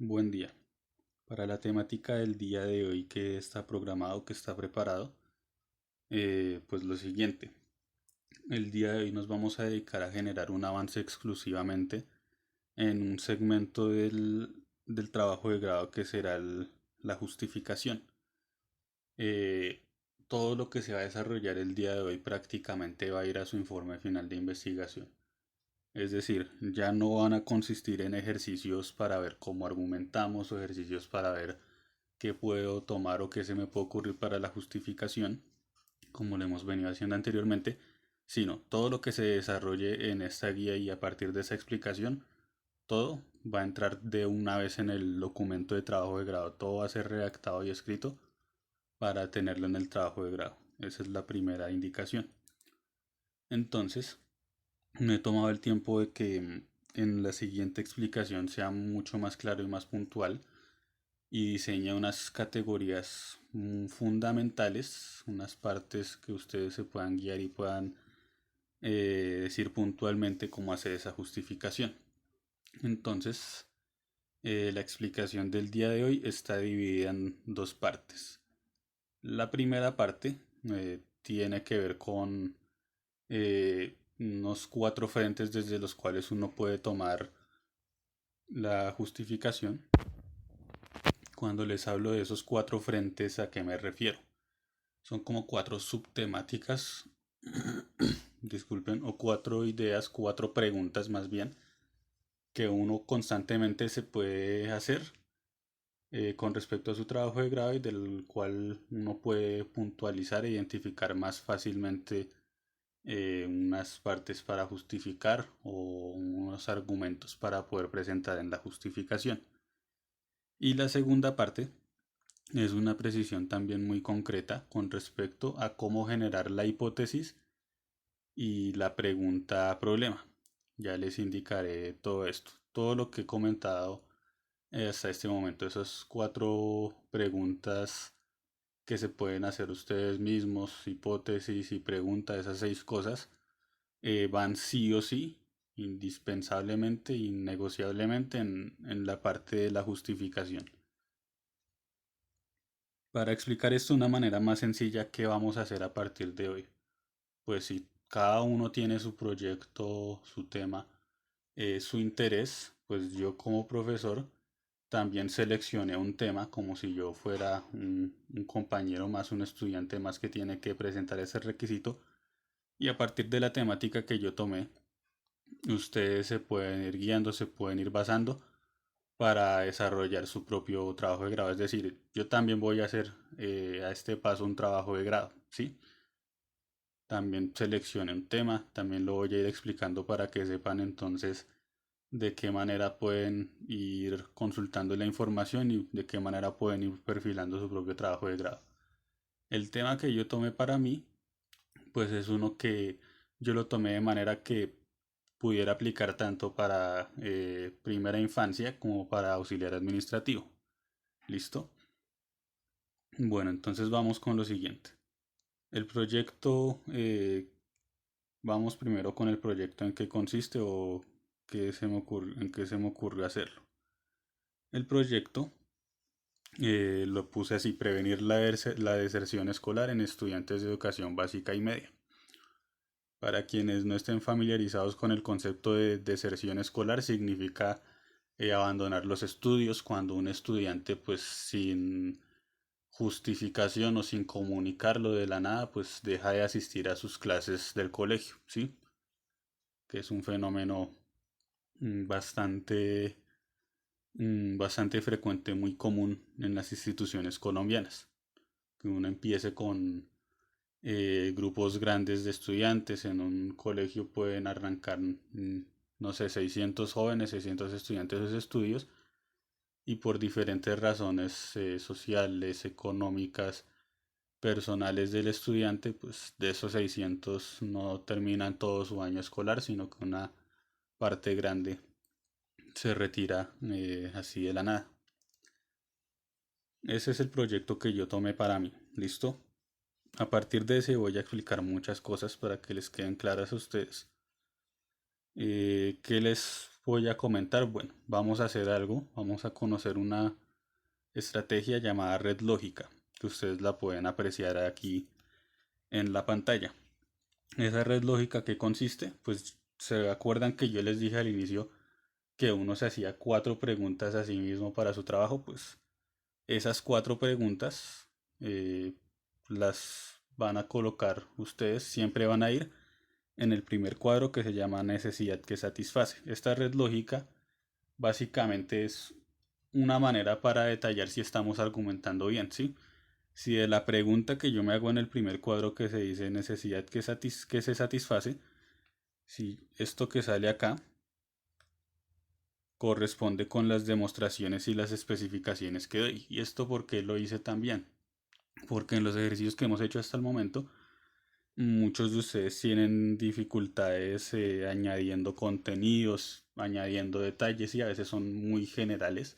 Buen día. Para la temática del día de hoy que está programado, que está preparado, pues lo siguiente. El día de hoy nos vamos a dedicar a generar un avance exclusivamente en un segmento del trabajo de grado que será la justificación. Eh, Todo lo que se va a desarrollar el día de hoy prácticamente va a ir a su informe final de investigación. Es decir, ya no van a consistir en ejercicios para ver cómo argumentamos o ejercicios para ver qué puedo tomar o qué se me puede ocurrir para la justificación, como lo hemos venido haciendo anteriormente, sino todo lo que se desarrolle en esta guía y a partir de esa explicación, todo va a entrar de una vez en el documento de trabajo de grado, todo va a ser redactado y escrito para tenerlo en el trabajo de grado. Esa es la primera indicación. Entonces, me he tomado el tiempo de que en la siguiente explicación sea mucho más claro y más puntual y diseña unas categorías fundamentales, unas partes que ustedes se puedan guiar y puedan decir puntualmente cómo hacer esa justificación. Entonces, la explicación del día de hoy está dividida en dos partes. La primera parte tiene que ver con unos cuatro frentes desde los cuales uno puede tomar la justificación. Cuando les hablo de esos cuatro frentes, ¿a qué me refiero? Son como cuatro subtemáticas, disculpen, o cuatro ideas, cuatro preguntas más bien, que uno constantemente se puede hacer con respecto a su trabajo de grado y del cual uno puede puntualizar e identificar más fácilmente unas partes para justificar o unos argumentos para poder presentar en la justificación. Y la segunda parte es una precisión también muy concreta con respecto a cómo generar la hipótesis y la pregunta problema. Ya les indicaré todo esto, todo lo que he comentado hasta este momento, esas cuatro preguntas que se pueden hacer ustedes mismos, hipótesis y pregunta, esas seis cosas, van sí o sí, indispensablemente, innegociablemente en la parte de la justificación. Para explicar esto de una manera más sencilla, ¿qué vamos a hacer a partir de hoy? Pues si cada uno tiene su proyecto, su tema, su interés, pues yo como profesor también seleccioné un tema como si yo fuera un compañero más, un estudiante más que tiene que presentar ese requisito. Y a partir de la temática que yo tomé, ustedes se pueden ir guiando, se pueden ir basando para desarrollar su propio trabajo de grado. Es decir, yo también voy a hacer a este paso un trabajo de grado, ¿sí? También seleccioné un tema, también lo voy a ir explicando para que sepan entonces de qué manera pueden ir consultando la información y de qué manera pueden ir perfilando su propio trabajo de grado. El tema que yo tomé para mí, pues es uno que yo lo tomé de manera que pudiera aplicar tanto para primera infancia como para auxiliar administrativo. ¿Listo? Bueno, entonces vamos con lo siguiente. El proyecto, vamos primero con el proyecto en qué consiste o en qué se me ocurre hacerlo. El proyecto lo puse así, prevenir la deserción escolar en estudiantes de educación básica y media. Para quienes no estén familiarizados con el concepto de deserción escolar, significa abandonar los estudios cuando un estudiante pues sin justificación o sin comunicarlo de la nada pues deja de asistir a sus clases del colegio, ¿sí? Que es un fenómeno bastante, bastante frecuente, muy común en las instituciones colombianas. Que uno empiece con grupos grandes de estudiantes. En un colegio pueden arrancar, no sé, 600 jóvenes, 600 estudiantes de estudios y por diferentes razones sociales, económicas, personales del estudiante, pues de esos 600 no terminan todo su año escolar, sino que una parte grande se retira así de la nada. Ese es el proyecto que yo tomé para mí. ¿Listo? A partir de ese voy a explicar muchas cosas para que les queden claras a ustedes. ¿Qué les voy a comentar? Bueno, vamos a hacer algo, vamos a conocer una estrategia llamada red lógica, que ustedes la pueden apreciar aquí en la pantalla. Esa red lógica, ¿qué consiste? Pues se acuerdan que yo les dije al inicio que uno se hacía cuatro preguntas a sí mismo para su trabajo. Pues esas cuatro preguntas eh, las van a colocar ustedes, siempre van a ir en el primer cuadro que se llama necesidad que satisface. Esta red lógica básicamente es una manera para detallar si estamos argumentando bien, ¿sí? Si de la pregunta que yo me hago en el primer cuadro que se dice necesidad que se satisface, si esto que sale acá corresponde con las demostraciones y las especificaciones que doy. ¿Y esto por qué lo hice también? Porque en los ejercicios que hemos hecho hasta el momento, muchos de ustedes tienen dificultades añadiendo contenidos, añadiendo detalles y a veces son muy generales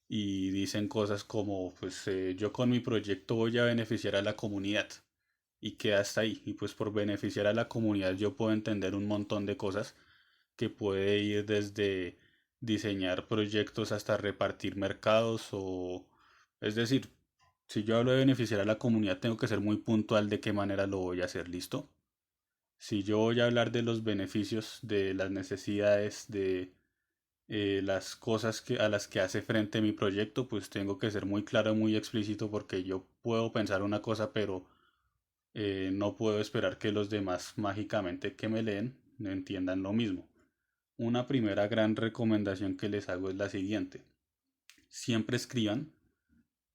y dicen cosas como, pues yo con mi proyecto voy a beneficiar a la comunidad y queda hasta ahí. Y pues por beneficiar a la comunidad yo puedo entender un montón de cosas que puede ir desde diseñar proyectos hasta repartir mercados o, es decir, si yo hablo de beneficiar a la comunidad tengo que ser muy puntual de qué manera lo voy a hacer, ¿listo? Si yo voy a hablar de los beneficios, de las necesidades, de las cosas a las que hace frente mi proyecto, pues tengo que ser muy claro, muy explícito porque yo puedo pensar una cosa, pero no puedo esperar que los demás mágicamente que me leen entiendan lo mismo. Una primera gran recomendación que les hago es la siguiente. Siempre escriban,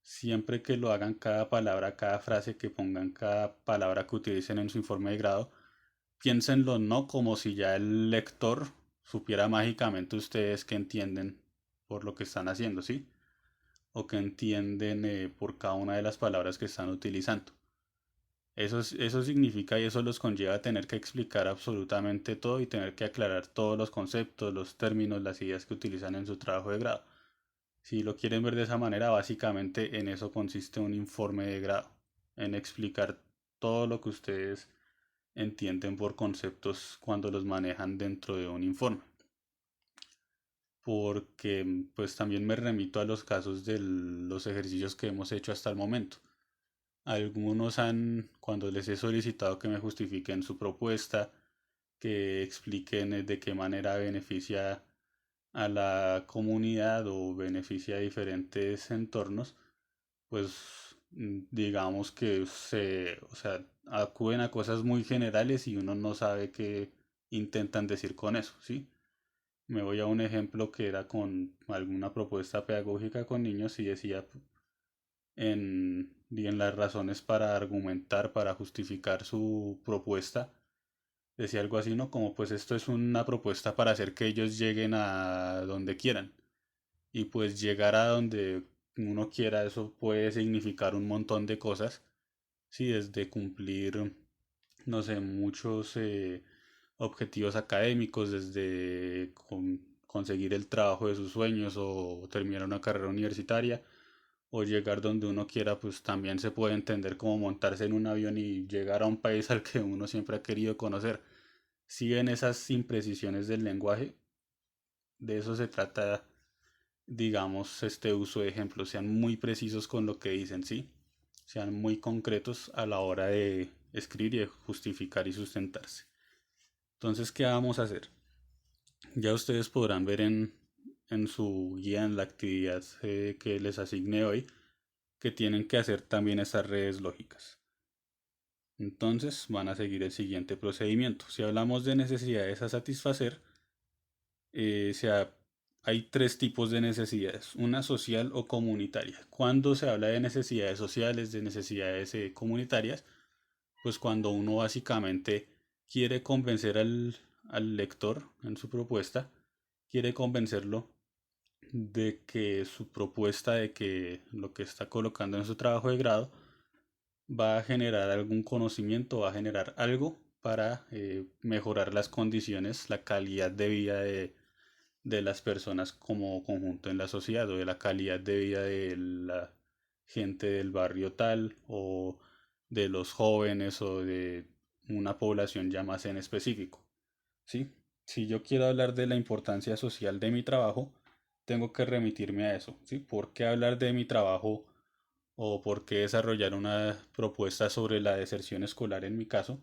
siempre que lo hagan cada palabra, cada frase que pongan, cada palabra que utilicen en su informe de grado, piénsenlo no como si ya el lector supiera mágicamente ustedes que entienden por lo que están haciendo, ¿sí? O que entienden por cada una de las palabras que están utilizando. Eso significa y eso los conlleva a tener que explicar absolutamente todo y tener que aclarar todos los conceptos, los términos, las ideas que utilizan en su trabajo de grado. Si lo quieren ver de esa manera, básicamente en eso consiste un informe de grado, en explicar todo lo que ustedes entienden por conceptos cuando los manejan dentro de un informe. Porque pues también me remito a los casos de los ejercicios que hemos hecho hasta el momento. Algunos han, cuando les he solicitado que me justifiquen su propuesta, que expliquen de qué manera beneficia a la comunidad o beneficia a diferentes entornos, pues digamos que o sea, acuden a cosas muy generales y uno no sabe qué intentan decir con eso, ¿sí? Me voy a un ejemplo que era con alguna propuesta pedagógica con niños y decía y en las razones para argumentar, para justificar su propuesta, decía algo así, ¿no? Como pues esto es una propuesta para hacer que ellos lleguen a donde quieran. Y pues llegar a donde uno quiera, eso puede significar un montón de cosas. Sí, desde cumplir, no sé, muchos objetivos académicos, desde conseguir el trabajo de sus sueños o terminar una carrera universitaria o llegar donde uno quiera, pues también se puede entender como montarse en un avión y llegar a un país al que uno siempre ha querido conocer. Si ven esas imprecisiones del lenguaje, de eso se trata, digamos, este uso de ejemplos, sean muy precisos con lo que dicen, ¿sí? Sean muy concretos a la hora de escribir y de justificar y sustentarse. Entonces, ¿qué vamos a hacer? Ya ustedes podrán ver en su guía, en la actividad que les asigné hoy, que tienen que hacer también esas redes lógicas. Entonces van a seguir el siguiente procedimiento. Si hablamos de necesidades a satisfacer, sea, hay tres tipos de necesidades, una social o comunitaria. Cuando se habla de necesidades sociales, de necesidades comunitarias, pues cuando uno básicamente quiere convencer al lector en su propuesta, quiere convencerlo de que su propuesta, de que lo que está colocando en su trabajo de grado, va a generar algún conocimiento, va a generar algo para mejorar las condiciones, la calidad de vida de las personas como conjunto en la sociedad o de la calidad de vida de la gente del barrio tal o de los jóvenes o de una población ya más en específico. ¿Sí? Si yo quiero hablar de la importancia social de mi trabajo, tengo que remitirme a eso, ¿sí? ¿Por qué hablar de mi trabajo o por qué desarrollar una propuesta sobre la deserción escolar en mi caso?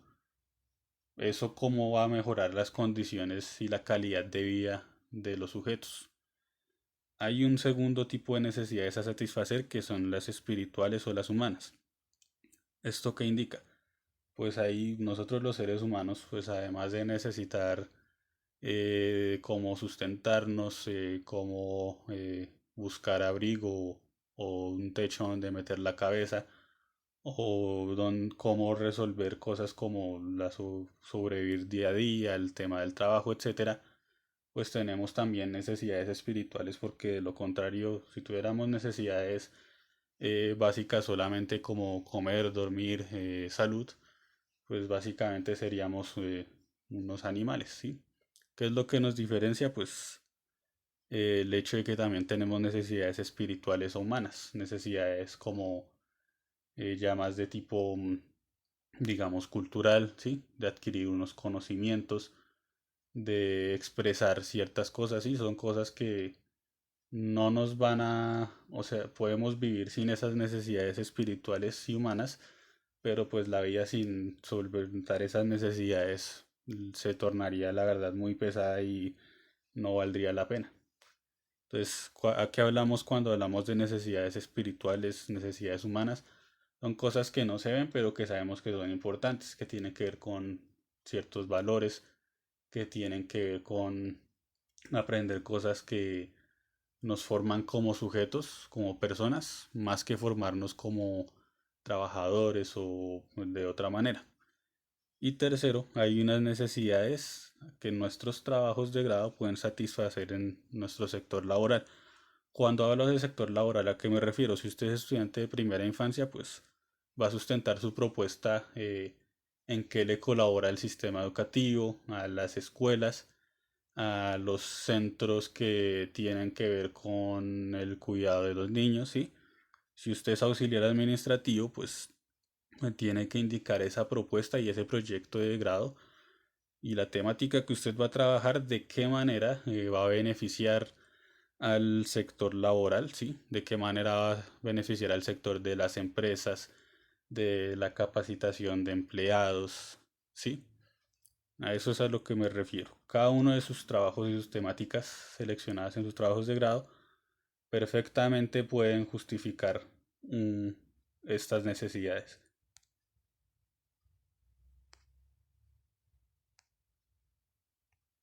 Eso cómo va a mejorar las condiciones y la calidad de vida de los sujetos. Hay un segundo tipo de necesidades a satisfacer que son las espirituales o las humanas. ¿Esto qué indica? Pues ahí nosotros los seres humanos, pues además de necesitar cómo sustentarnos, cómo buscar abrigo o un techo donde meter la cabeza, o cómo resolver cosas como sobrevivir día a día, el tema del trabajo, etcétera, pues tenemos también necesidades espirituales porque de lo contrario, si tuviéramos necesidades básicas solamente como comer, dormir, salud, pues básicamente seríamos unos animales, ¿sí? ¿Qué es lo que nos diferencia? Pues el hecho de que también tenemos necesidades espirituales o humanas, necesidades como ya más de tipo, digamos, cultural, ¿sí? De adquirir unos conocimientos, de expresar ciertas cosas, ¿sí? Son cosas que no nos van a, o sea, podemos vivir sin esas necesidades espirituales y humanas, pero pues la vida sin solventar esas necesidades se tornaría, la verdad, muy pesada y no valdría la pena. Entonces, ¿a qué hablamos cuando hablamos de necesidades espirituales, necesidades humanas? Son cosas que no se ven, pero que sabemos que son importantes, que tienen que ver con ciertos valores, que tienen que ver con aprender cosas que nos forman como sujetos, como personas, más que formarnos como trabajadores o de otra manera. Y tercero, hay unas necesidades que nuestros trabajos de grado pueden satisfacer en nuestro sector laboral. Cuando hablo del sector laboral, ¿a qué me refiero? Si usted es estudiante de primera infancia, pues va a sustentar su propuesta en qué le colabora el sistema educativo, a las escuelas, a los centros que tienen que ver con el cuidado de los niños, ¿sí? Si usted es auxiliar administrativo, pues tiene que indicar esa propuesta y ese proyecto de grado y la temática que usted va a trabajar, de qué manera va a beneficiar al sector laboral, ¿sí? De qué manera va a beneficiar al sector de las empresas, de la capacitación de empleados, ¿sí? A eso es a lo que me refiero. Cada uno de sus trabajos y sus temáticas seleccionadas en sus trabajos de grado perfectamente pueden justificar mm, estas necesidades.